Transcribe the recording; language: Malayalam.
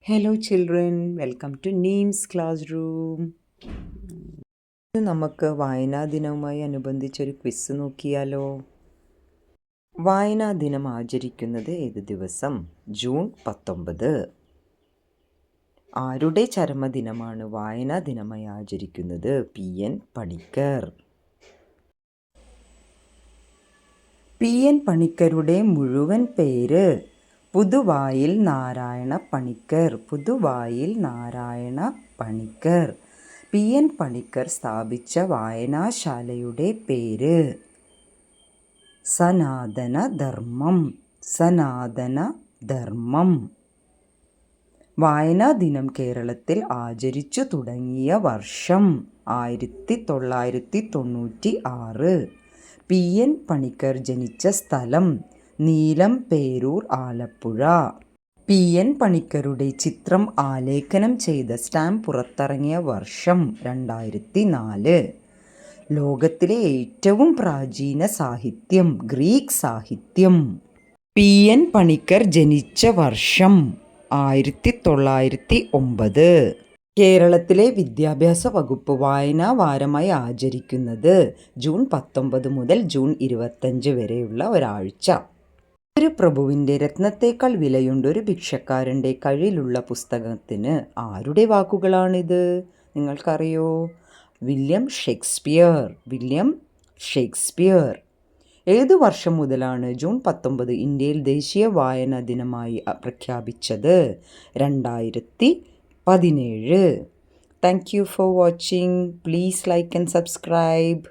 Hello children, welcome to Neems class room. നമുക്ക് വായനാ ദിനവുമായി അനുബന്ധിച്ചൊരു ക്വിസ് നോക്കിയാലോ. വായനാ ദിനം ആചരിക്കുന്നത് ഏത് ദിവസം? ജൂൺ 19. ആരുടെ ചരമദിനമാണ് വായനാ ദിനമായി ആചരിക്കുന്നത്? PN പണിക്കർ. PN പണിക്കരുടെ മുഴുവൻ പേര്? പുതുവായിൽ നാരായണ പണിക്കർ. പുതുവായിൽ നാരായണ പണിക്കർ. PN പണിക്കർ സ്ഥാപിച്ച വായനാശാലയുടെ പേര്? സനാതന ധർമ്മം. സനാതന ധർമ്മം. വായനാ ദിനം കേരളത്തിൽ ആചരിച്ചു തുടങ്ങിയ വർഷം? 1996. PN പണിക്കർ ജനിച്ച സ്ഥലം? നീലംപേരൂർ, ആലപ്പുഴ. PN പണിക്കരുടെ ചിത്രം ആലേഖനം ചെയ്ത സ്റ്റാമ്പ് പുറത്തിറങ്ങിയ വർഷം? 2004. ലോകത്തിലെ ഏറ്റവും പ്രാചീന സാഹിത്യം? ഗ്രീക്ക് സാഹിത്യം. PN പണിക്കർ ജനിച്ച വർഷം? 1909. കേരളത്തിലെ വിദ്യാഭ്യാസ വകുപ്പ് വായനാ വാരമായി ആചരിക്കുന്നത് ജൂൺ 19 മുതൽ ജൂൺ 25 വരെയുള്ള ഒരാഴ്ച. ഒരു പ്രഭുവിൻ്റെ രത്നത്തേക്കാൾ വിലയുണ്ട് ഒരു ഭിക്ഷക്കാരൻ്റെ കയ്യിലുള്ള പുസ്തകത്തിന്. ആരുടെ വാക്കുകളാണിത്? നിങ്ങൾക്കറിയോ? William Shakespeare. William Shakespeare. ഏതു വർഷം മുതലാണ് ജൂൺ 19 ഇന്ത്യയിൽ ദേശീയ വായനാ ദിനമായി പ്രഖ്യാപിച്ചത്? 2017. Thank you for watching. Please like and subscribe.